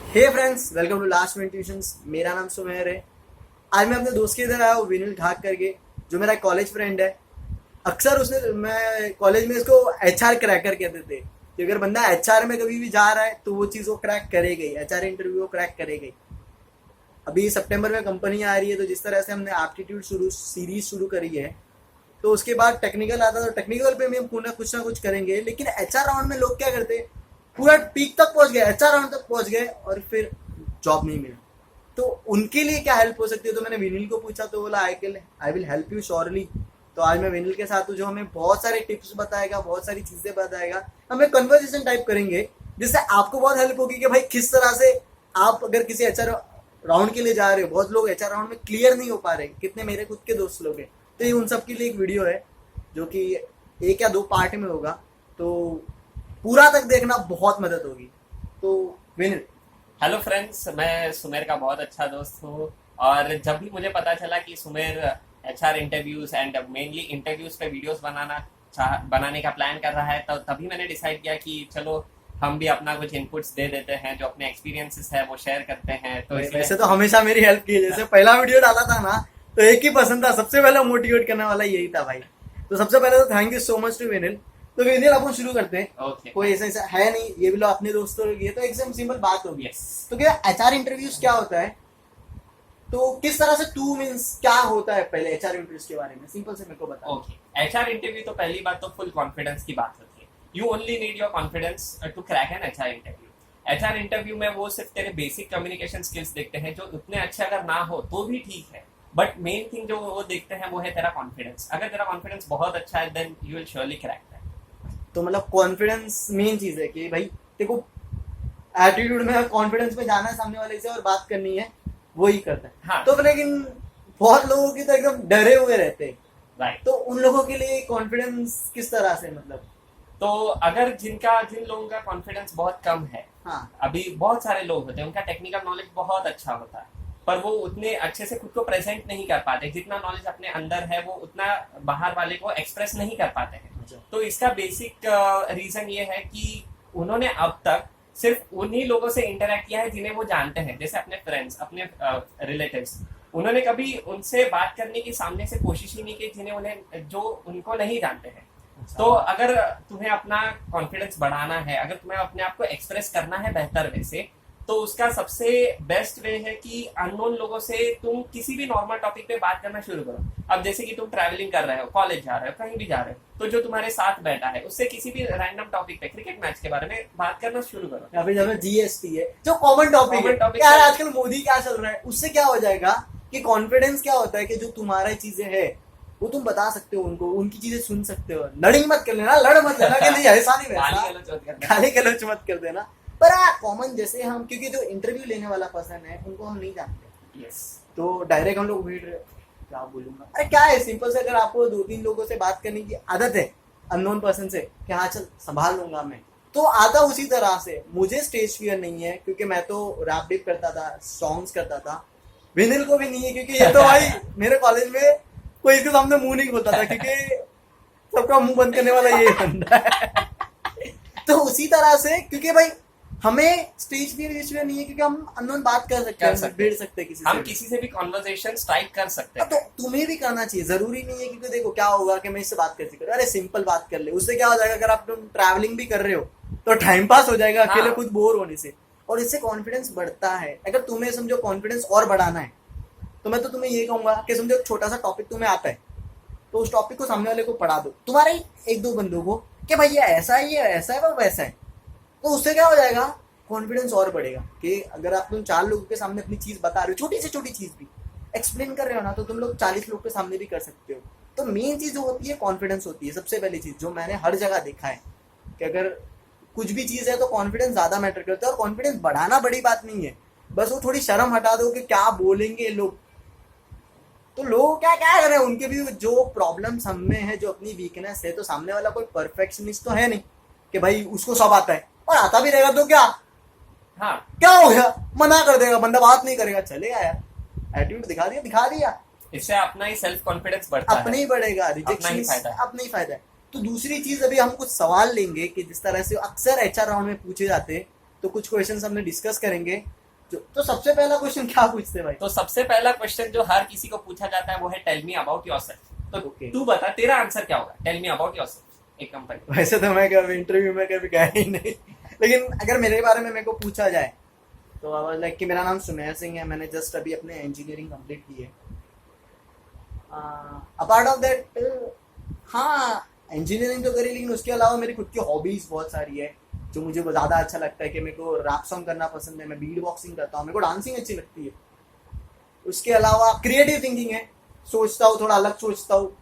Hey friends, welcome to last minute tuitions. मेरा नाम सुमेर है। आज मैं अपने दोस्त के इधर आया हूँ, विनिल घाक करके, जो मेरा कॉलेज फ्रेंड है। अक्सर उसने मैं कॉलेज में इसको एचआर क्रैकर कहते थे कि अगर बंदा एचआर में कभी भी जा रहा है तो वो चीज़ वो क्रैक करेगी, एचआर इंटरव्यू वो क्रैक करेगी। अभी सितंबर में कंपनी आ रही है, तो जिस तरह से हमने एप्टीट्यूड सीरीज शुरू करी है, तो उसके बाद टेक्निकल आता है, तो टेक्निकल पे भी हम कुछ ना कुछ करेंगे। लेकिन एचआर राउंड में लोग क्या करते हैं, पूरा पीक तक पहुंच गए, एचआर राउंड तक पहुंच गए और फिर जॉब नहीं मिला। तो उनके लिए क्या हेल्प हो सकती है, तो मैंने विनिल को पूछा, तो बोला I will help you surely. तो आज मैं विनिल के साथ हूँ, जो हमें बहुत सारे टिप्स बताएगा, बहुत सारी चीजें बताएगा। हम एक कन्वर्सेशन टाइप करेंगे जिससे आपको बहुत हेल्प होगी कि भाई किस तरह से आप अगर किसी एचआर राउंड के लिए जा रहे हो। बहुत लोग एचआर राउंड में क्लियर नहीं हो पा रहे, कितने मेरे खुद के दोस्त लोग हैं। तो ये उन सब के लिए एक वीडियो है जो कि 1 या 2 पार्ट में होगा, तो पूरा तक देखना, बहुत मदद होगी। तो विनिल, हेलो फ्रेंड्स, मैं सुमेर का बहुत अच्छा दोस्त हूँ। और जब भी मुझे पता चला कि Sumer HR interviews and mainly interviews पे वीडियोस बनाने का प्लान कर रहा है, तो तभी मैंने डिसाइड किया कि चलो हम भी अपना कुछ इनपुट्स दे देते हैं, जो अपने एक्सपीरियंसेस है वो शेयर करते हैं। तो वैसे तो हमेशा मेरी हेल्प की है। जैसे पहला वीडियो डाला था ना, तो एक ही पसंद था, सबसे पहले मोटिवेट करने वाला यही था भाई। तो सबसे पहले तो thank you so much to Vinil. तो विनिल, अपन शुरू करते हैं। ओके, कोई ऐसा है नहीं, ये भी लो अपने दोस्तों के लिए, तो एकदम सिंपल बात होगी। यस। तो क्या एचआर इंटरव्यूज क्या होता है, तो किस तरह से तू मीन्स क्या होता है, पहले एचआर इंटरव्यूज के बारे में सिंपल से मेरे को बता। ओके, एचआर इंटरव्यू तो पहली बात तो फुल कॉन्फिडेंस की बात होती है। You only need your confidence to crack an HR interview. HR interview में वो सिर्फ तेरे बेसिक कम्युनिकेशन स्किल्स देखते हैं, जो उतने अच्छे अगर ना हो तो भी ठीक है, बट मेन थिंग जो वो देखते हैं वो है तेरा कॉन्फिडेंस। अगर तेरा कॉन्फिडेंस बहुत अच्छा है, then you will surely crack that. तो मतलब कॉन्फिडेंस मेन चीज है कि भाई देखो, एटीट्यूड में कॉन्फिडेंस में जाना है, सामने वाले से और बात करनी है, वो ही करता है। हाँ, तो लेकिन बहुत लोगों की तो एकदम डरे हुए रहते हैं। राइट। तो उन लोगों के लिए कॉन्फिडेंस किस तरह से, मतलब। तो अगर जिन लोगों का कॉन्फिडेंस बहुत कम है, हाँ, अभी बहुत सारे लोग होते हैं उनका टेक्निकल नॉलेज बहुत अच्छा होता है, पर वो उतने अच्छे से खुद को प्रेजेंट नहीं कर पाते। जितना नॉलेज अपने अंदर है वो उतना बाहर वाले को एक्सप्रेस नहीं कर पाते हैं। तो इसका बेसिक रीजन ये है कि उन्होंने अब तक सिर्फ उन्हीं लोगों से इंटरेक्ट किया है जिन्हें वो जानते हैं, जैसे अपने फ्रेंड्स, अपने रिलेटिव्स। उन्होंने कभी उनसे बात करने की सामने से कोशिश ही नहीं की जो उनको नहीं जानते हैं। तो अगर तुम्हें अपना कॉन्फिडेंस बढ़ाना है, अगर तुम्हें अपने आप को एक्सप्रेस करना है बेहतर वे से, तो उसका सबसे बेस्ट वे है कि अननोन लोगों से तुम किसी भी नॉर्मल टॉपिक पे बात करना शुरू करो। अब जैसे कि तुम ट्रैवलिंग कर रहे हो, कॉलेज जा रहे हो, कहीं भी जा रहे हो, तो जो तुम्हारे साथ बैठा है उससे किसी भी रैंडम टॉपिक पे, क्रिकेट मैच के बारे में बात करना शुरू करो। या फिर जब जीएसटी है, जो कॉमन टॉपिक है यार, आजकल मोदी क्या चल रहा है, उससे क्या हो जाएगा कि कॉन्फिडेंस क्या होता है कि जो तुम्हारा चीजें है वो तुम बता सकते हो उनको, उनकी चीजें सुन सकते हो। लड़ाई मत कर लेना, लड़ मत लेना कि नहीं ऐसा नहीं वैसा, गाली गलौज मत कर देना। पर कॉमन जैसे हम, क्योंकि जो इंटरव्यू लेने वाला पर्सन है उनको हम नहीं जानते, यस। तो डायरेक्ट हम लोग भीड़ रहे, क्या बोलूंगा, अरे क्या है, सिंपल से अगर आपको 2-3 लोगों से बात करने की आदत है, अननोन पर्सन से, कि हाँ चल संभाल लूंगा मैं, तो आता उसी तरह से। मुझे स्टेज फियर नहीं है, क्योंकि मैं तो रैप डिप करता था, सॉन्ग्स करता था। विनिल को भी नहीं है, क्योंकि ये तो भाई मेरे कॉलेज में कोई इसके सामने मुंह नहीं खोलता था, क्योंकि सबका मुंह बंद करने वाला ये बंदा है। तो उसी तरह से, क्योंकि भाई हमें स्टेज फियर नहीं है, क्योंकि हम अननोन बात कर सकते हैं, भिड़ सकते हैं, हम किसी से भी कॉन्वर्सेशन स्ट्राइक कर सकते हैं। तो तुम्हें भी करना चाहिए, जरूरी नहीं है, क्योंकि देखो क्या होगा कि मैं इससे बात कैसे करूं, अरे सिंपल बात कर ले, उससे क्या हो जाएगा, अगर आप तुम ट्रैवलिंग भी कर रहे हो तो टाइम पास हो जाएगा अकेले खुद बोर होने से, और इससे कॉन्फिडेंस बढ़ता है। अगर तुम्हें समझो कॉन्फिडेंस और बढ़ाना है, तो मैं तो तुम्हें ये कहूंगा कि समझो एक छोटा सा टॉपिक तुम्हें आता है, तो उस टॉपिक को सामने वाले को पढ़ा दो, तुम्हारे ही 1-2 बंदों को, कि भाई ये ऐसा है, ये ऐसा है, वो वैसा है। तो उससे क्या हो जाएगा, कॉन्फिडेंस और बढ़ेगा। कि अगर आप तुम 4 लोगों के सामने अपनी चीज बता रहे हो, छोटी से छोटी चीज भी एक्सप्लेन कर रहे हो ना, तो तुम लोग 40 लोग के सामने भी कर सकते हो। तो मेन चीज जो होती है कॉन्फिडेंस होती है, सबसे पहली चीज जो मैंने हर जगह देखा है, कि अगर कुछ भी चीज है तो कॉन्फिडेंस ज्यादा मैटर करता है। और कॉन्फिडेंस बढ़ाना बड़ी बात नहीं है, बस वो थोड़ी शर्म हटा दो कि क्या बोलेंगे लोग। तो लोग क्या क्या कर रहे हैं, उनके भी जो प्रॉब्लम्स हम में है, जो अपनी वीकनेस है, तो सामने वाला कोई परफेक्शनिस्ट तो है नहीं कि भाई उसको सब आता है, और आता भी रहेगा तो क्या, हाँ, क्या हो गया, मना कर देगा बंदा, बात नहीं करेगा, चलेगा यार, एटीट्यूड दिखा दिया, इससे अपना ही सेल्फ कॉन्फिडेंस बढ़ता है, अपने ही बढ़ेगा, रिजेक्शन अपना ही फायदा है। तो दूसरी चीज, अभी हम कुछ सवाल लेंगे कि जिस तरह से अक्सर एचआर राउंड में पूछे जाते हैं, तो कुछ क्वेश्चंस हमने डिस्कस करेंगे। तो सबसे पहला क्वेश्चन क्या पूछते भाई? तो सबसे पहला क्वेश्चन जो हर किसी को पूछा जाता है वो है टेल मी अबाउट योरसेल्फ। तो तू बता तेरा आंसर क्या होगा टेल मी अबाउट योरसेल्फ एक कंपनी। वैसे तो मैं कभी इंटरव्यू में कभी गया ही नहीं, लेकिन अगर मेरे बारे में मेरे को पूछा जाए तो लाइक कि मेरा नाम सुमेर सिंह है, मैंने जस्ट अभी अपने इंजीनियरिंग कंप्लीट की है। अपार्ट ऑफ दैट हाँ इंजीनियरिंग तो करी, लेकिन उसके अलावा मेरी खुद की हॉबीज बहुत सारी है जो मुझे ज़्यादा अच्छा लगता है। कि मेरे को रैप सॉन्ग करना पसंद है, मैं बीट बॉक्सिंग करता हूँ, मेरे को डांसिंग अच्छी लगती है। उसके अलावा क्रिएटिव थिंकिंग है, सोचता हूँ, थोड़ा अलग सोचता हूँ।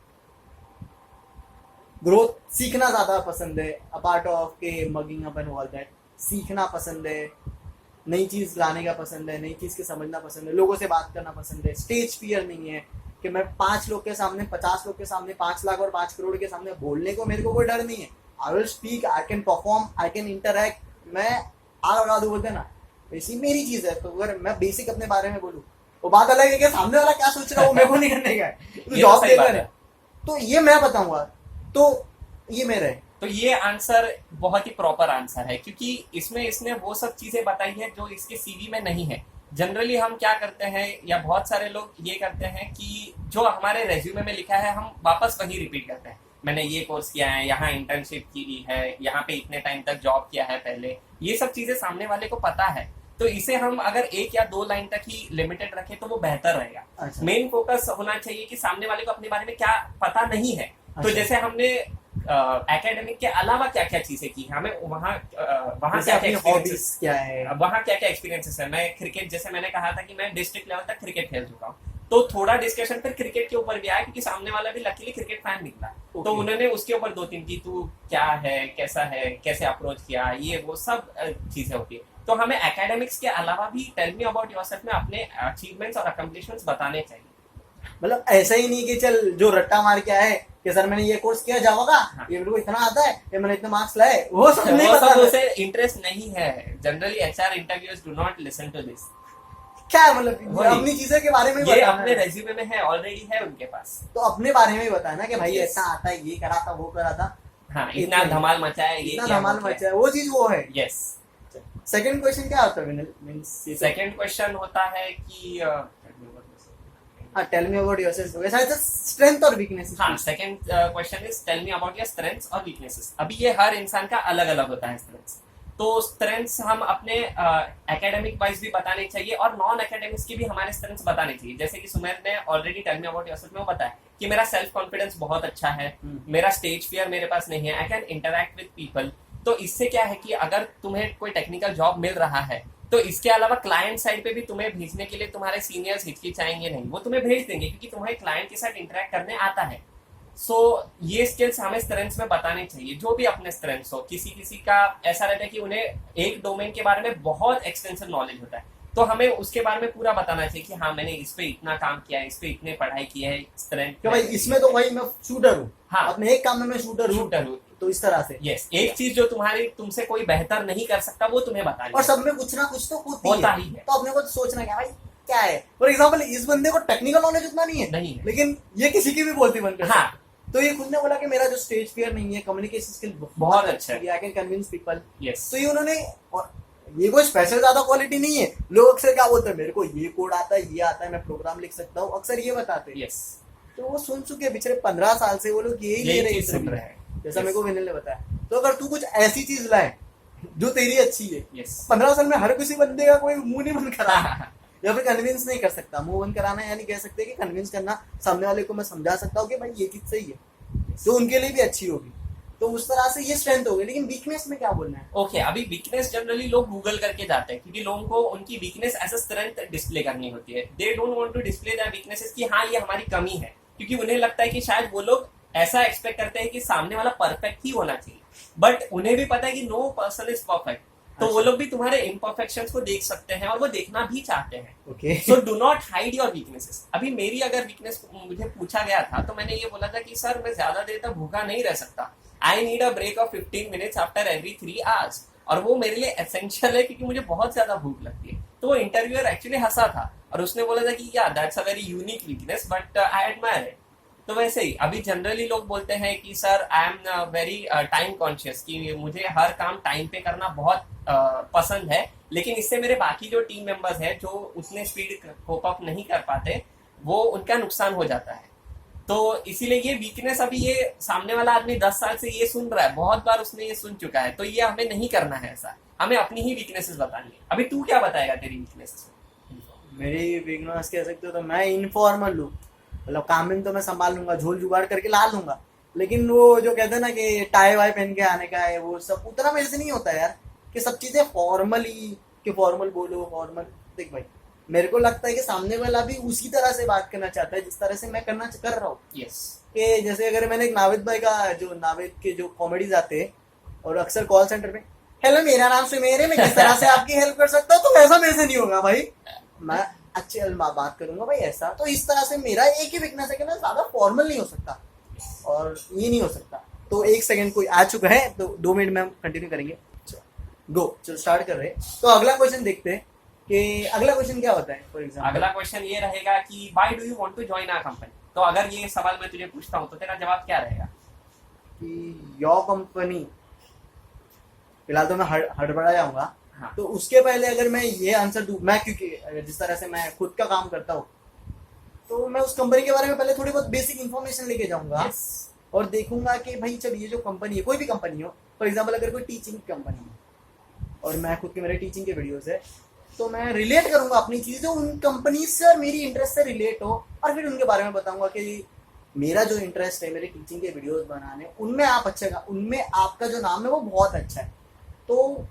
ग्रोथ सीखना ज़्यादा पसंद है, अपार्ट ऑफ के mugging up and all that. सीखना पसंद है, नई चीज़ लाने का पसंद है, नई चीज़ के समझना पसंद है, लोगों से बात करना पसंद है। स्टेज फियर नहीं है कि मैं 5 लोग के सामने, 50 लोग के सामने, 5 लाख और 5 करोड़ के सामने बोलने को मेरे को कोई डर नहीं है। I will speak, I can perform, I can interact. मैं आग लगा दूँ बोलते ना, वैसी मेरी चीज़ है। तो अगर मैं बेसिक अपने बारे में बोलूँ, वो बात अलग है कि सामने वाला क्या सोच रहा है वो मेरे को नहीं करने का है, तो जॉब देगा है। तो ये मैं बताऊंगा, तो ये मेरा है। तो ये आंसर बहुत ही प्रॉपर आंसर है, क्योंकि इसमें इसने वो सब चीजें बताई है जो इसके सीवी में नहीं है। जनरली हम क्या करते हैं, या बहुत सारे लोग ये करते हैं कि जो हमारे रेज्यूमे में लिखा है हम वापस वही रिपीट करते हैं। मैंने ये कोर्स किया है, यहाँ इंटर्नशिप की है, यहाँ पे इतने टाइम तक जॉब किया है पहले, ये सब चीजें सामने वाले को पता है। तो इसे हम अगर 1 या 2 लाइन तक ही लिमिटेड रखें तो वो बेहतर रहेगा। अच्छा। मेन फोकस होना चाहिए कि सामने वाले को अपने बारे में क्या पता नहीं है। तो अच्छा। जैसे हमने एकेडमिक के अलावा क्या क्या चीजें की, हमें वहाँ क्या क्या हॉबीज क्या है, वहाँ क्या क्या एक्सपीरियंसेस है। मैं क्रिकेट, जैसे मैंने कहा था कि मैं डिस्ट्रिक्ट लेवल तक क्रिकेट खेल चुका हूँ, तो थोड़ा डिस्कशन फिर क्रिकेट के ऊपर भी आया, क्योंकि सामने वाला भी लकीली क्रिकेट फैन निकला। तो उन्होंने उसके ऊपर 2-3 की, तू क्या है, कैसा है, कैसे अप्रोच किया, ये वो सब चीजें होती है। तो हमें एकेडमिक्स के अलावा भी टेल मी अबाउट योरसेल्फ में अपने अचीवमेंट्स और अकम्प्लिशमेंट्स बताने चाहिए। मतलब ऐसा ही नहीं कि चल जो रट्टा मार के आए कि सर मैंने ये कोर्स किया जावा का, ये मेरे को इतना आता है, ये मैंने इतने मार्क्स लाए, वो सब नहीं पता, उसे इंटरेस्ट नहीं है। Generally HR interviewers do not listen to this. क्या है मतलब अपनी चीजें के बारे में ये अपने रेज्यूमे में है, ऑलरेडी है उनके पास, तो अपने बारे में ही बताया ना कि भाई ऐसा आता है, ये करा था, वो करा था, हाँ इतना धमाल मचाया, ये इतना धमाल मचाया, वो चीज वो है। यस। सेकंड क्वेश्चन क्या होता है मींस? सेकंड क्वेश्चन होता है कि टेल मी अबाउट योरसेल्फ। वैसा है स्ट्रेंथ और वीकनेसेस। हाँ, second question is tell me about your strengths और वीकनेसेस। अभी ये हर इंसान का अलग अलग होता है स्ट्रेंथ्स। तो स्ट्रेंथ्स हम अपने एकेडमिक वाइज भी बताने चाहिए और नॉन एकेडमिक्स की भी हमारे स्ट्रेंथ्स बताने चाहिए। जैसे कि सुमेर ने already tell me about yourself में बताया कि मेरा सेल्फ कॉन्फिडेंस बहुत अच्छा है, मेरा स्टेज फियर मेरे पास नहीं है, I can interact with people. तो इससे क्या है कि अगर तुम्हें कोई टेक्निकल जॉब मिल रहा है तो इसके अलावा क्लाइंट साइड पे भी तुम्हें भेजने के लिए तुम्हारे सीनियर्स हिचकिचाएंगे नहीं, वो तुम्हें भेज देंगे क्योंकि तुम्हें क्लाइंट के साथ इंटरेक्ट करने आता है। सो ये स्किल्स हमें स्ट्रेंथ्स में बताने चाहिए, जो भी अपने स्ट्रेंथ्स हो। किसी किसी का ऐसा रहता है कि उन्हें एक डोमेन के बारे में बहुत एक्सटेंसिव नॉलेज होता है, तो हमें उसके बारे में पूरा बताना चाहिए कि हाँ मैंने इस पे इतना काम किया है, इस पे इतने पढ़ाई की है, स्ट्रेंथ भाई इसमें तो भाई मैं शूटर हूँ। हाँ, अपने एक काम में मैं शूटर हूँ, तो इस तरह से यस। एक चीज जो तुम्हारी तुमसे कोई बेहतर नहीं कर सकता वो तुम्हें बतानी, और सब में कुछ ना कुछ तो होता ही है। तो अपने को तो सोचना क्या भाई क्या है। फॉर एग्जाम्पल इस बंदे को टेक्निकल नॉलेज उतना नहीं है, लेकिन ये किसी की भी बोलती बनकर। हाँ, तो ये खुद ने बोला कि मेरा जो स्टेज फियर नहीं है, कम्युनिकेशन स्किल बहुत अच्छा है, I can convince people. Yes. तो ये उन्होंने, ये कोई स्पेशल ज्यादा क्वालिटी नहीं है। लोग अक्सर क्या बोलते हैं, मेरे को ये कोड आता है, ये आता है, मैं प्रोग्राम लिख सकता हूँ, अक्सर ये बताते हैं। यस। तो वो सुन चुके पिछले 15 साल से वो लोग यही ले रहे हैं, जैसा मेरे को विनल ने बताया। तो अगर तू कुछ ऐसी चीज लाए जो तेरी अच्छी है, 15 साल में हर किसी बंदे का कोई मुंह नहीं बंद करा या फिर कन्विंस नहीं कर सकता। मुंह बंद कराना यानी कह सकते हैं कि कन्विंस करना, सामने वाले को मैं समझा सकता हूँ कि भाई ये चीज सही है, जो उनके लिए भी अच्छी होगी। तो उस तरह से ये स्ट्रेंथ हो गई। लेकिन वीकनेस में क्या बोलना है? ओके, अभी वीकनेस जनरली लोग गूगल करके जाते हैं क्योंकि लोगों को उनकी weakness as a strength display करनी होती है। They don't want to display their weaknesses कि हाँ ये हमारी कमी है, क्योंकि उन्हें लगता है कि शायद वो लोग ऐसा एक्सपेक्ट करते हैं कि सामने वाला परफेक्ट ही होना चाहिए, बट उन्हें भी पता है कि नो पर्सन इज परफेक्ट। तो वो लोग भी तुम्हारे इम्परफेक्शंस को देख सकते हैं और वो देखना भी चाहते हैं। Okay, so do not hide your weaknesses. अभी मेरी अगर वीकनेस मुझे पूछा गया था तो मैंने ये बोला था कि सर मैं ज्यादा देर तक भूखा नहीं रह सकता, I need a break of 15 minutes after every 3 hours, और वो मेरे लिए एसेंशियल है क्योंकि मुझे बहुत ज्यादा भूख लगती है। तो वो इंटरव्यूअर एक्चुअली हंसा था और उसने बोला था कि या that's a very unique weakness but I admire it. तो वैसे ही अभी जनरली लोग बोलते हैं कि sir I am very time conscious, कि मुझे हर काम टाइम पे करना बहुत पसंद है, लेकिन इससे मेरे बाकी जो टीम मेंबर्स हैं जो उतने स्पीड कोप अप नहीं कर पाते, वो उनका नुकसान हो जाता है। तो इसीलिए ये वीकनेस अभी ये सामने वाला आदमी 10 साल से ये सुन रहा है, बहुत बार उसने ये सुन चुका है, तो ये हमें नहीं करना है ऐसा, हमें अपनी ही वीकनेसेस बतानी है। अभी तू क्या बताएगा तेरी वीकनेसेस? मेरी वीकनेस कह सकते हो तो मैं इनफॉर्मल हूँ, मतलब काम में तो मैं संभाल लूंगा, झोल जुगाड़ करके ला लूंगा, लेकिन वो जो कहते हैं ना कि टाई वाई पहन के आने का है, वो सब उतना मेरे से नहीं होता यार, कि सब चीजें फॉर्मली, कि फॉर्मल बोलो फॉर्मल। देख भाई, मेरे को लगता है कि सामने वाला भी उसी तरह से बात करना चाहता है जिस तरह से मैं कर रहा हूँ। यस। कि जैसे अगर मैंने एक नाविद भाई का, जो नाविद के जो कॉमेडीज आते हैं और अक्सर कॉल सेंटर पे, हेलो मेरा नाम सुमेर है, मैं किस तरह से आपकी हेल्प कर सकता हूँ, तो वैसा मेरे से नहीं होगा भाई, मैं अच्छी बात करूंगा भाई ऐसा। तो इस तरह से मेरा एक ही वीकनेस है कि मैं ज्यादा फॉर्मल नहीं हो सकता, और ये नहीं हो सकता। तो एक सेकंड कोई आ चुका है, तो 2 मिनट में हम कंटिन्यू करेंगे। गो, चलो स्टार्ट कर रहे हैं। तो अगला क्वेश्चन देखते हैं कि अगला क्वेश्चन क्या होता है। फॉर एग्जाम्पल अगला क्वेश्चन ये रहेगा कि why do you want to join our company. तो अगर ये सवाल मैं तुझे पूछता हूँ तो तेरा जवाब क्या रहेगा? कि योर कंपनी, फिलहाल तो मैं हड़बड़ा जाऊंगा। हाँ। तो उसके पहले अगर मैं ये आंसर दूं, मैं क्योंकि जिस तरह से मैं खुद का काम करता हूँ, तो मैं उस कंपनी के बारे में पहले थोड़ी बहुत बेसिक इन्फॉर्मेशन लेके जाऊंगा। yes. और देखूंगा कि भाई चल ये जो कंपनी है, कोई भी कंपनी हो, फॉर एग्जाम्पल अगर कोई टीचिंग कंपनी है और मैं खुद के मेरे टीचिंग के वीडियोस है, तो मैं रिलेट करूंगा अपनी चीजें जो उन कंपनी से और मेरी इंटरेस्ट से रिलेट हो, और फिर उनके बारे में बताऊंगा कि मेरा जो इंटरेस्ट है मेरे टीचिंग के वीडियोस बनाने, उनमें आप अच्छा, उनमें आपका जो नाम है वो बहुत अच्छा है, तो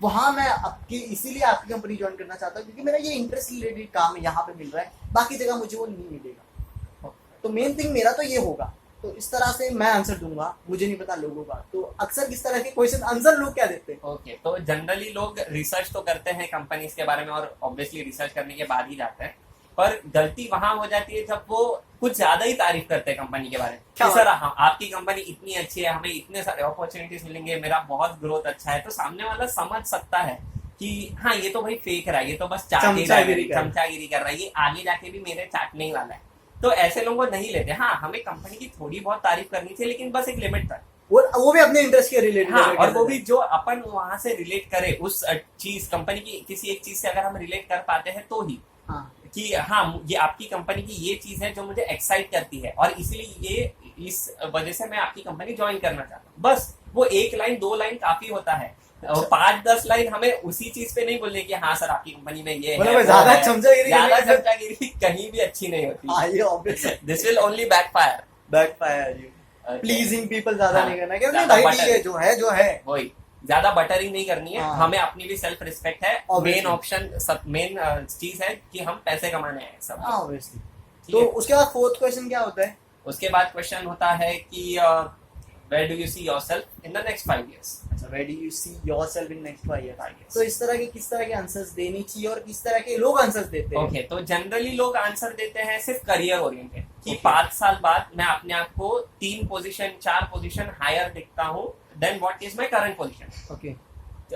वहां मैं आपकी, इसीलिए आपकी कंपनी ज्वाइन करना चाहता हूँ, क्योंकि मेरा ये इंटरेस्ट रिलेटेड काम यहाँ पे मिल रहा है, बाकी जगह मुझे वो नहीं मिलेगा। तो मेन थिंग मेरा तो ये होगा। तो इस तरह से मैं आंसर दूंगा, मुझे नहीं पता लोगों का। तो अक्सर किस तरह के क्वेश्चन आंसर लोग क्या देते हैं? ओके, तो जनरली लोग रिसर्च तो करते हैं कंपनीज के बारे में, और ऑब्वियसली रिसर्च करने के बाद ही जाते हैं, पर गलती वहां हो जाती है जब वो कुछ ज्यादा ही तारीफ करते हैं कंपनी के बारे में कि सर आपकी कंपनी इतनी अच्छी है, हमें इतने सारे अपॉर्चुनिटीज मिलेंगे, मेरा बहुत ग्रोथ अच्छा है। तो सामने वाला समझ सकता है कि हाँ ये तो भाई फेक रहा है, ये तो बस चमचागिरी कर रहा है, ये आगे जाके भी मेरे चाटने ही वाला है। तो ऐसे लोगों को नहीं लेते। हाँ, हमें कंपनी की थोड़ी बहुत तारीफ करनी चाहिए, लेकिन बस एक लिमिट तक, वो भी अपने इंटरेस्ट के रिलेटेड। हाँ, और वो भी जो अपन वहां से रिलेट करे उस चीज, कंपनी की किसी एक चीज से अगर हम रिलेट कर पाते हैं तो ही, हाँ, कि हाँ ये आपकी कंपनी की ये चीज है जो मुझे एक्साइट करती है, और इसलिए ये इस वजह से मैं आपकी कंपनी ज्वाइन करना चाहता हूँ। बस वो 1 लाइन 2 लाइन काफी होता है, 5-10 लाइन हमें उसी चीज पे नहीं बोलने की हाँ सर आपकी कंपनी में ये है, ज्यादा चमचागिरी कहीं भी अच्छी नहीं होती। This will only backfire you. Pleasing people ज्यादा नहीं करना, क्योंकि भाई ठीक है, जो है वही, ज्यादा बटरिंग नहीं करनी है। हाँ। हमें अपनी भी सेल्फ रिस्पेक्ट है, मेन ऑप्शन, सब मेन चीज है कि हम पैसे कमाने हैं सब। ऑब्वियसली। तो उसके बाद 4th क्वेश्चन क्या होता है? उसके बाद क्वेश्चन होता है कि where do you see yourself in the next 5 years? अच्छा, where do you see yourself in next 5 years? तो इस तरह के किस तरह के आंसर्स देनी चाहिए और किस तरह के लोग आंसर्स देते हैं? ओके, तो जनरली लोग आंसर देते हैं सिर्फ करियर ओरिएंटेड, कि 5 साल बाद मैं अपने आप को 3 पोजीशन 4 पोजीशन हायर दिखता हूँ then what is my current position. Okay,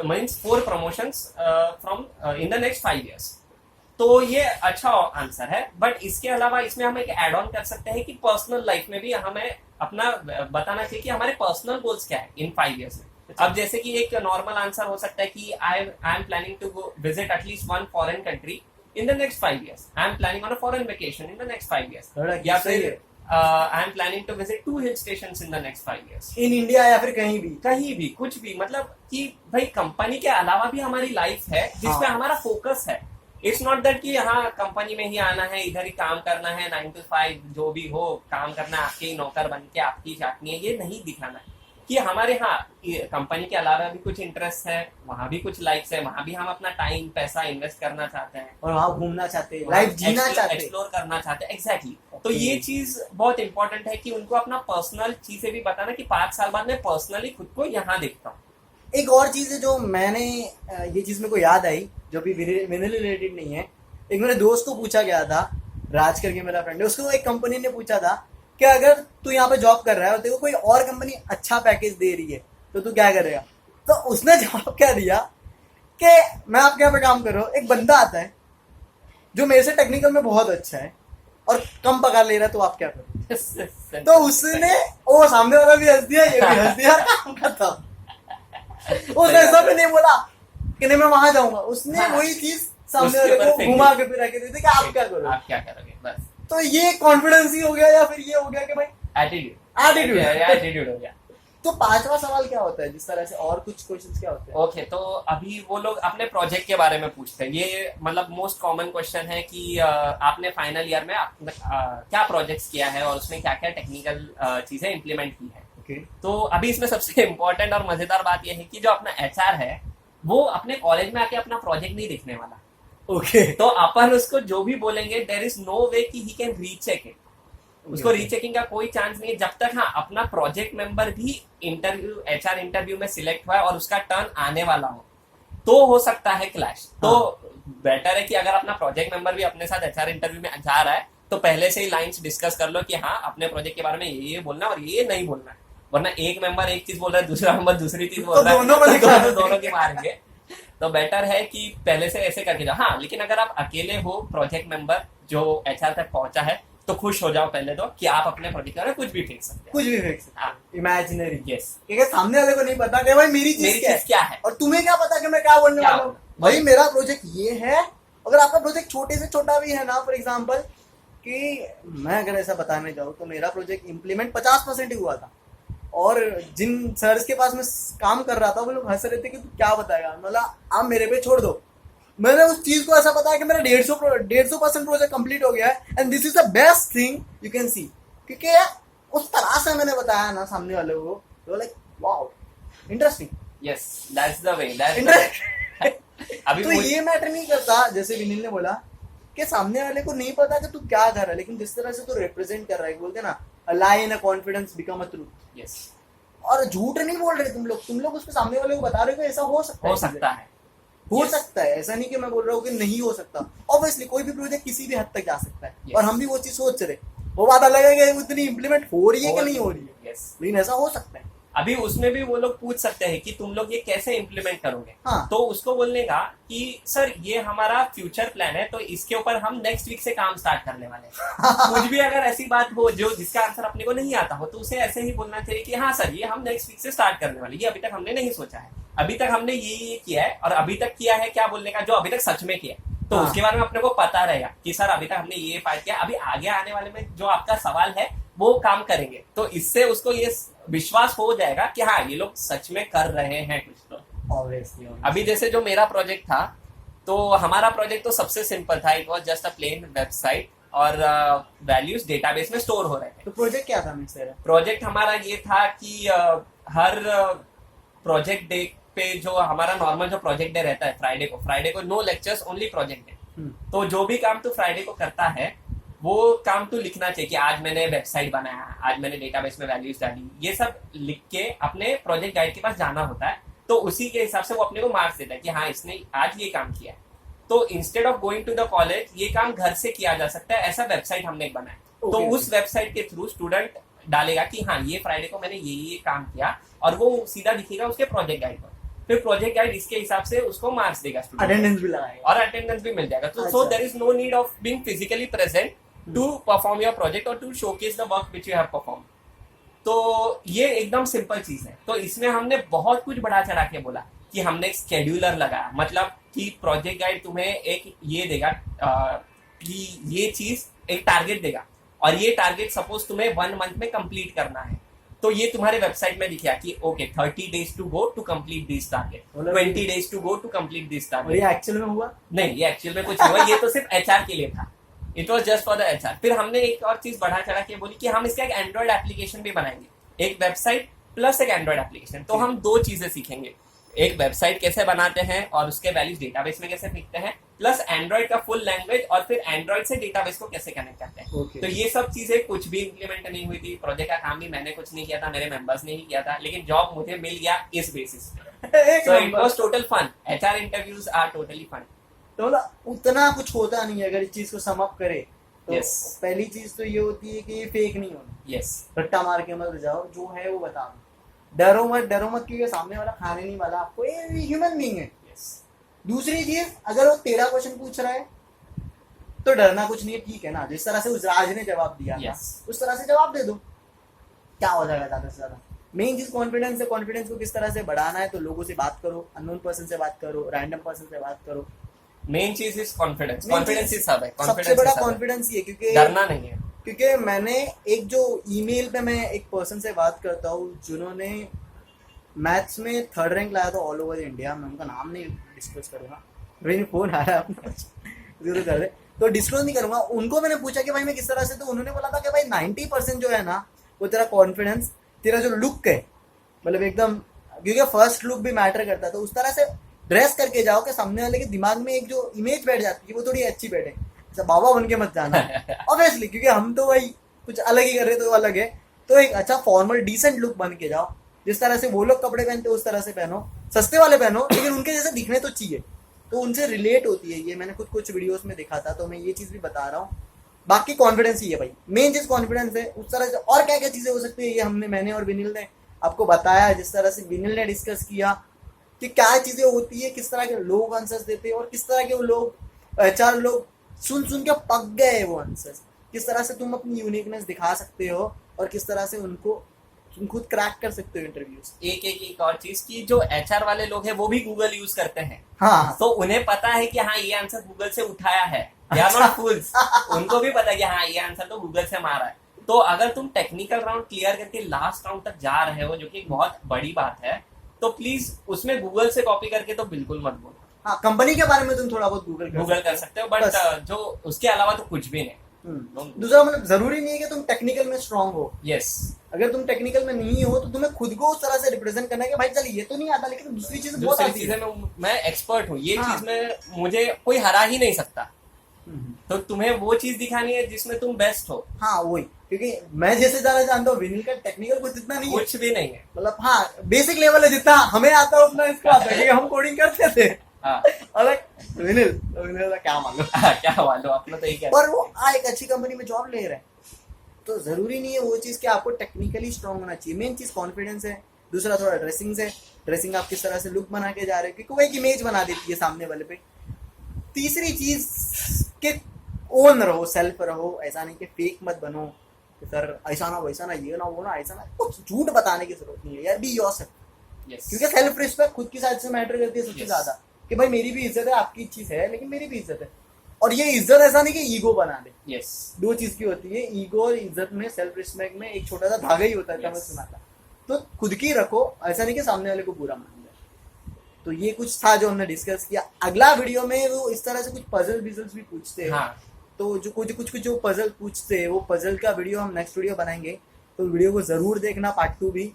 means 4 promotions from in the next 5 years। तो ये अच्छा आंसर है, बट इसके अलावा इसमें हम एक एड ऑन कर सकते हैं कि पर्सनल लाइफ में भी हमें अपना बताना चाहिए कि हमारे पर्सनल गोल्स क्या है इन 5 years में। अब जैसे कि एक नॉर्मल आंसर हो सकता है कि I am planning to visit at least 1 foreign country in the next 5 years। I am planning on a foreign vacation in the next 5 years। या फिर I am planning to visit 2 hill stations in the next 5 years। In India या फिर कहीं भी कुछ भी, मतलब कि भाई कंपनी के अलावा भी हमारी लाइफ है जिसमें हमारा फोकस है। इट्स नॉट दैट कि हाँ कंपनी में ही आना है, इधर ही काम करना है, 9 to 5 जो भी हो काम करना है, आपके ही नौकर बन के आपकी चाटनी है, ये नहीं दिखाना है। कि हमारे हाँ कंपनी के अलावा भी कुछ इंटरेस्ट है, वहाँ भी कुछ लाइक्स है, वहाँ भी हम अपना टाइम पैसा इन्वेस्ट करना चाहते हैं, और वहाँ घूमना चाहते हैं, लाइफ जीना चाहते हैं, एक्सप्लोर करना चाहते हैं। एग्जैक्टली। तो ये चीज बहुत इंपॉर्टेंट है कि उनको अपना पर्सनल चीजें भी बताना कि 5 साल बाद मैं पर्सनली खुद को यहाँ देखता हूँ। एक और चीज है जो मैंने, ये चीज मेरे को याद आई जो भी विनिल रिलेटेड नहीं है। एक मेरे दोस्त को पूछा गया था, राज करके मेरा फ्रेंड है, उसको एक कंपनी ने पूछा था कि अगर तू यहाँ पे जॉब कर रहा है और तेरे को कोई और कंपनी अच्छा पैकेज दे रही है तो तू क्या करेगा? तो उसने जवाब क्या दिया कि मैं आपके यहाँ पे काम कर रहा हूँ, एक बंदा आता है जो मेरे से टेक्निकल में बहुत अच्छा है और कम पगार ले रहा है, तो आप क्या करोगे? तो उसने वो सामने वाला भी हंस दिया, ये भी हंस दिया, काम खत्म। उसने ऐसा भी नहीं बोला कि नहीं मैं वहां जाऊंगा, उसने हाँ, वही चीज सामने उसके वाले ऊपर को फेंक घुमा दी। के फिर आके देते कि आप क्या करोगे। आप क्या करोगे बस। तो ये कॉन्फिडेंस ही हो गया, या फिर ये हो गया कि भाई एटीट्यूड Attitude। एटीट्यूड हो गया। तो पांचवा सवाल क्या होता है जिस तरह से, और कुछ क्वेश्चंस क्या होते हैं? ओके, तो अभी वो लोग अपने प्रोजेक्ट के बारे में पूछते हैं। ये मतलब मोस्ट कॉमन क्वेश्चन है कि आपने फाइनल ईयर में क्या प्रोजेक्ट्स किया है और उसमें क्या क्या टेक्निकल चीजें इम्प्लीमेंट की है। ओके, तो अभी इसमें सबसे इम्पोर्टेंट और मजेदार बात यह है कि जो अपना एचआर है वो अपने कॉलेज में आके अपना प्रोजेक्ट नहीं देखने वाला। ओके, तो अपन उसको जो भी बोलेंगे देयर इज नो वे कि ही कैन रीचेक इट। उसको रीचेकिंग का कोई चांस नहीं है जब तक हाँ अपना प्रोजेक्ट मेंबर भी इंटरव्यू एचआर इंटरव्यू में सिलेक्ट हुआ है और उसका टर्न आने वाला हो, तो हो सकता है क्लैश। तो बेटर है कि अगर अपना प्रोजेक्ट मेंबर भी अपने साथ एचआर इंटरव्यू में जा रहा है तो पहले से ही लाइंस डिस्कस कर लो कि हाँ अपने प्रोजेक्ट के बारे में ये बोलना और ये नहीं बोलना है। वरना एक मेंबर एक चीज बोल रहा है, दूसरा मेंबर दूसरी चीज बोल रहा है, दोनों की मारेंगे। तो बेटर है कि पहले से ऐसे करके जाओ। हाँ, लेकिन अगर आप अकेले हो प्रोजेक्ट मेंबर जो एचआर तक पहुंचा है तो खुश हो जाओ पहले तो कि आप अपने प्रोजेक्ट में कुछ भी फेंक सकते कुछ भी फेंक सकते हाँ। हैं, इमेजिनरी। यस, क्योंकि सामने वाले को नहीं पता कि भाई मेरी मेरी चीज क्या चीज क्या है। और तुम्हें क्या पता कि मैं क्या बोलने क्या वाला हूँ। बोलना। भाई मेरा प्रोजेक्ट ये है, अगर आपका प्रोजेक्ट छोटे से छोटा भी है ना, फॉर एग्जांपल कि मैं अगर ऐसा बताने जाऊँ तो मेरा प्रोजेक्ट इम्प्लीमेंट 50% ही हुआ था, और जिन सर्स के पास मैं काम कर रहा था वो लोग हंस रहे थे कि तू क्या बताएगा, मतलब आप मेरे पे छोड़ दो। मैंने उस चीज को ऐसा बताया कि मेरा 150% प्रोजेक्ट कंप्लीट हो गया है, and this is the best thing you can see. क्योंकि उस तरह से मैंने बताया ना सामने वाले को, तो like wow interesting. Yes, that's the way, that's interesting. अभी तो ये मैटर नहीं करता, जैसे विनील ने बोला कि सामने वाले को नहीं पता कि तू क्या कर रहा है, लेकिन जिस तरह से तू रिप्रेजेंट कर रहा है, बोलते ना a lie in a confidence become a truth. Yes, और झूठ नहीं बोल रहे तुम लोग उसके सामने वाले को बता रहे हो कि ऐसा हो सकता है, हो सकता है। हो Yes. सकता है। ऐसा नहीं कि मैं बोल रहा हूँ कि नहीं हो सकता। ऑब्वियसली कोई भी प्रोजेक्ट किसी भी हद तक जा सकता है, Yes. और हम भी वो चीज सोच रहे, वो बात अलग है कि उतनी इम्प्लीमेंट हो रही है कि नहीं हो रही है, यस, लेकिन ऐसा हो सकता है। अभी उसमें भी वो लोग पूछ सकते हैं कि तुम लोग ये कैसे इम्प्लीमेंट करोगे। हाँ। तो उसको बोलने का कि सर ये हमारा फ्यूचर प्लान है, तो इसके ऊपर हम नेक्स्ट वीक से काम स्टार्ट करने वाले हैं। कुछ भी अगर ऐसी बात हो जो जिसका आंसर अपने को नहीं आता हो तो उसे ऐसे ही बोलना चाहिए कि हाँ सर ये हम नेक्स्ट वीक से स्टार्ट करने वाले, ये अभी तक हमने नहीं सोचा है, अभी तक हमने ये किया है, और अभी तक किया है क्या बोलने का, जो अभी तक सच में किया है। तो हाँ। उसके बारे में अपने को पता रहेगा कि सर अभी तक हमने ये पार्ट किया, अभी आगे आने वाले में जो आपका सवाल है वो काम करेंगे। तो इससे उसको ये विश्वास हो जाएगा कि हाँ ये लोग सच में कर रहे हैं कुछ। तो ऑब्वियसली अभी जैसे जो मेरा प्रोजेक्ट था, तो हमारा प्रोजेक्ट तो सबसे सिंपल था। It was just a plain website और वैल्यूज डेटाबेस में स्टोर हो रहे थे। तो प्रोजेक्ट क्या था मिस्टर? प्रोजेक्ट हमारा ये था कि हर प्रोजेक्ट डे पे जो हमारा नॉर्मल जो प्रोजेक्ट डे रहता है फ्राइडे को no lectures only project day. तो जो भी काम तू फ्राइडे को करता है वो काम तू लिखना चाहिए कि आज मैंने वेबसाइट बनाया, आज मैंने डेटाबेस में वैल्यूज डाली, ये सब लिख के अपने प्रोजेक्ट गाइड के पास जाना होता है। तो उसी के हिसाब से वो अपने को मार्क्स देता है कि हाँ इसने आज ये काम किया है। तो instead of going to the college ये काम घर से किया जा सकता है, ऐसा वेबसाइट हमने एक बनाया। तो उस वेबसाइट के थ्रू स्टूडेंट डालेगा कि हाँ ये फ्राइडे को मैंने ये काम किया, और वो सीधा दिखेगा उसके प्रोजेक्ट गाइड पर। फिर प्रोजेक्ट गाइड इसके हिसाब से उसको मार्क्स देगा, अटेंडेंस भी लगाएगा, और अटेंडेंस भी मिल जाएगा। तो so there is no need of being physically present to perform your project और to showcase the work which you have perform. तो ये एकदम सिंपल चीज है। तो इसमें हमने बहुत कुछ बढ़ा चढ़ा के बोला कि हमने एक शेड्यूलर लगाया, मतलब कि प्रोजेक्ट गाइड तुम्हें एक ये देगा कि ये चीज एक टारगेट देगा, और ये टारगेट सपोज तुम्हें 1 मंथ में कंप्लीट करना है। तो ये तुम्हारे वेबसाइट में दिखा कि okay 30 days to go to complete this target, 20 days to go to complete this और टारगेट। ये एक्चुअल में हुआ नहीं, ये एक्चुअल में कुछ नहीं हुआ, ये तो सिर्फ एचआर के लिए था। It was just for the HR. फिर हमने एक और चीज बढ़ा चढ़ा के बोली कि हम इसका एक एंड्रॉइड एप्लीकेशन भी बनाएंगे, एक वेबसाइट प्लस एक एंड्रॉइड एप्लीकेशन। तो हम 2 चीजें सीखेंगे, एक वेबसाइट कैसे बनाते हैं और उसके वैल्यूज डेटाबेस में कैसे फेंकते हैं, प्लस एंड्रॉइड का फुल लैंग्वेज, और फिर एंड्रॉइड से डेटाबेस को कैसे कनेक्ट करते हैं। Okay. तो ये सब चीजें कुछ भी इंप्लीमेंट नहीं हुई थी। प्रोजेक्ट का काम भी मैंने कुछ नहीं किया था, मेरे मेंबर्स ने ही किया था, लेकिन जॉब मुझे मिल गया इस बेसिस पे। So it was total fun. HR interviews are totally fun. तो मतलब उतना कुछ होता नहीं है अगर इस चीज को सम अप करे तो। Yes. पहली चीज तो ये होती है कि ये फेक नहीं होना, यस, रट्टा मार के मत जाओ, जो है वो बता दो। डरो मत क्योंकि सामने वाला खाने नहीं वाला आपको, ये ह्यूमन बीइंग है। यस, दूसरी चीज, अगर वो 13 क्वेश्चन पूछ रहा है तो डरना कुछ नहीं है, ठीक है ना। जिस तरह से उस राज ने जवाब दिया था, Yes. उस तरह से जवाब दे दो, क्या हो जाएगा ज्यादा से ज्यादा। मेन चीज कॉन्फिडेंस है। कॉन्फिडेंस को किस तरह से बढ़ाना है, तो लोगों से बात करो, अननोन पर्सन से बात करो, रैंडम पर्सन से बात करो। मेन चीज इज कॉन्फिडेंस। Main कॉन्फिडेंस चीज ही सब है। सबसे confidence बड़ा ही सब है। कॉन्फिडेंस ही है, क्योंकि डरना नहीं है। क्योंकि मैंने एक जो ईमेल पे मैं एक पर्सन से बात करता हूँ जिन्होंने मैथ्स में 3rd रैंक लाया था ऑल ओवर इंडिया। मैं उनका नाम नहीं डिस्कस करूंगा, मेरे फोन आ रहा है अपना जरूर कर दे, तो डिस्कस नहीं करूंगा। उनको मैंने पूछा कि भाई मैं किस तरह से, तो उन्होंने बोला था कि भाई 90% जो है ना वो तेरा कॉन्फिडेंस, तेरा जो लुक है, मतलब एकदम, क्योंकि फर्स्ट लुक भी मैटर करता है, तो उस तरह से ड्रेस करके जाओ कि सामने वाले के दिमाग में एक जो इमेज बैठ जाती है वो थोड़ी अच्छी बैठे। अच्छा बाबा बन के मत जाना ऑब्वियसली, क्योंकि हम तो भाई कुछ अलग ही कर रहे, तो अलग है। तो एक अच्छा फॉर्मल डिसेंट लुक बन के जाओ, जिस तरह से वो लोग कपड़े पहनते उस तरह से पहनो, सस्ते वाले पहनो, लेकिन उनके जैसे दिखने तो चाहिए, तो उनसे रिलेट होती है। ये मैंने खुद कुछ वीडियोस में देखा था, तो मैं ये चीज भी बता रहा हूँ। बाकी कॉन्फिडेंस ही है भाई, मेन चीज कॉन्फिडेंस है। उस तरह से और क्या क्या चीजें हो सकती है, ये मैंने और विनिल ने आपको बताया। जिस तरह से विनिल ने डिस्कस किया कि क्या चीजें होती है, किस तरह के लोग आंसर्स देते हैं, और किस तरह के वो लोग एचआर लोग सुन सुन के पक गए वो आंसर्स। किस तरह से तुम अपनी यूनिकनेस दिखा सकते हो, और किस तरह से उनको तुम खुद क्रैक कर सकते हो इंटरव्यूज। एक और चीज की, जो एचआर वाले लोग हैं वो भी गूगल यूज करते हैं। हाँ, तो उन्हें पता है कि हाँ ये आंसर गूगल से उठाया है, दे आर नॉट फूल्स। उनको भी पता है कि हाँ ये आंसर तो गूगल से मारा है। तो अगर तुम टेक्निकल राउंड क्लियर करके लास्ट राउंड तक जा रहे हो, जो कि बहुत बड़ी बात है, तो प्लीज उसमें गूगल से कॉपी करके तो बिल्कुल मत बोलो। हाँ, कंपनी के बारे में तुम थोड़ा बहुत गूगल कर सकते हो, बट जो उसके अलावा तो कुछ भी नहीं। दूसरा मतलब जरूरी नहीं है कि तुम टेक्निकल में स्ट्रांग हो। यस, अगर तुम टेक्निकल में नहीं हो तो तुम्हें खुद को उस तरह से रिप्रेजेंट करना है कि भाई चल ये तो नहीं आता, लेकिन दूसरी चीजें बहुत दूसरी आती चीजें है। मैं एक्सपर्ट हूँ, ये हाँ। चीज में मुझे कोई हरा ही नहीं सकता। तो तुम्हें वो चीज दिखानी है जिसमें तुम बेस्ट हो। हाँ वही, क्योंकि मैं जैसे ज्यादा जानता हूँ, विनिल का टेक्निकल कुछ इतना नहीं है, कुछ भी नहीं है। मतलब हाँ बेसिक लेवल है, जितना हमें आता है उतना इसको आता है, क्योंकि हम कोडिंग करते थे। हाँ। अलग विनिल का क्या मालूम क्या मालूम, अपना तो यही पर वो एक अच्छी कंपनी में जॉब ले रहे हैं, तो जरूरी नहीं है वो चीज कि आपको टेक्निकली स्ट्रांग होना चाहिए। मेन चीज कॉन्फिडेंस है। दूसरा थोड़ा ड्रेसिंग है, ड्रेसिंग आप किस तरह से लुक बना के जा रहे हो, क्योंकि वो एक इमेज बना देती है सामने वाले पे। तीसरी चीज के ओन रहो, सेल्फ रहो, ऐसा नहीं कि फेक मत बनो कि सर ऐसा ना वैसा ना, ये ना वो ना, ऐसा ना, कुछ झूठ बताने की जरूरत नहीं है यार, बी योरसेल्फ। Yes. क्योंकि सेल्फ रिस्पेक्ट खुद की साइड से मैटर करती है सबसे Yes. ज्यादा, कि भाई मेरी भी इज्जत है, आपकी चीज है, लेकिन मेरी भी इज्जत है। और ये इज्जत ऐसा नहीं कि ईगो बना दे, यस, दो चीज की होती है, ईगो और इज्जत में, सेल्फ रिस्पेक्ट में एक छोटा सा धागा ही होता है, मैं सुना था। तो खुद की रखो, ऐसा नहीं कि सामने वाले को बुरा मान जाए। तो ये कुछ था जो हमने डिस्कस किया। अगला वीडियो में वो इस तरह से कुछ पजल बिजल्स भी पूछते हैं। हाँ। तो जो कुछ जो पजल पूछते हैं, वो पजल का वीडियो हम नेक्स्ट वीडियो बनाएंगे, तो वीडियो को जरूर देखना, पार्ट 2 भी।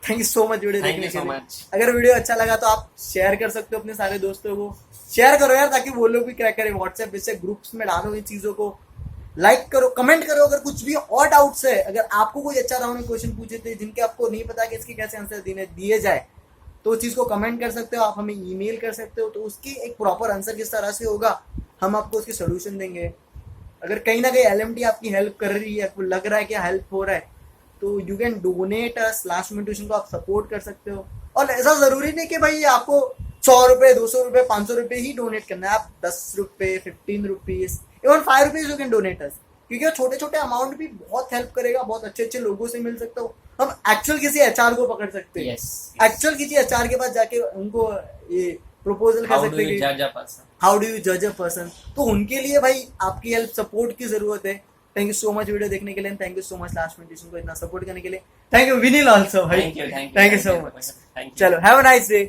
Thank you so much video देखने के लिए। अगर वीडियो अच्छा लगा तो आप शेयर कर सकते हो अपने सारे दोस्तों को, शेयर करो यार, ताकि वो लोग भी क्रैक करें। व्हाट्सएप जैसे ग्रुप्स में डालो इन चीजों को, लाइक करो, कमेंट करो। अगर कुछ भी और डाउट्स है, अगर आपको कोई अच्छा राउंड में क्वेश्चन पूछे थे जिनके आपको नहीं पता कि इसके कैसे आंसर दिए जाए, तो उस चीज को कमेंट कर सकते हो, आप हमें ईमेल कर सकते हो। तो उसकी एक प्रॉपर आंसर किस तरह से होगा, हम आपको उसकी सोल्यूशन देंगे। अगर कहीं ना कहीं LMT आपकी हेल्प कर रही है, आपको लग रहा है कि हेल्प हो रहा है, तो you can donate us. Last minute tuition को आप सपोर्ट कर सकते हो। और ऐसा जरूरी नहीं कि भाई आपको 100 रुपए, 200 रुपए, 500 रुपए ही डोनेट करना है। आप 10 रुपए, 15 rupees, even 5 rupees you can donate us, क्योंकि छोटे छोटे अमाउंट भी बहुत हेल्प करेगा। बहुत अच्छे अच्छे लोगों से मिल सकते हो, हम एक्चुअल किसी HR को पकड़ सकते हैं। एक्चुअल किसी HR के पास जाके उनको ये प्रपोजल कर सकते हैं, हाउ डू यू जज अ पर्सन। तो उनके लिए भाई आपकी हेल्प, सपोर्ट की जरूरत है। Thank you so much video देखने के लिए, thank you so much last minute tuition को इतना सपोर्ट करने के लिए। थैंक यू विनिल ऑल्सो भाई, थैंक यू सो मच। चलो हैव अ नाइस डे।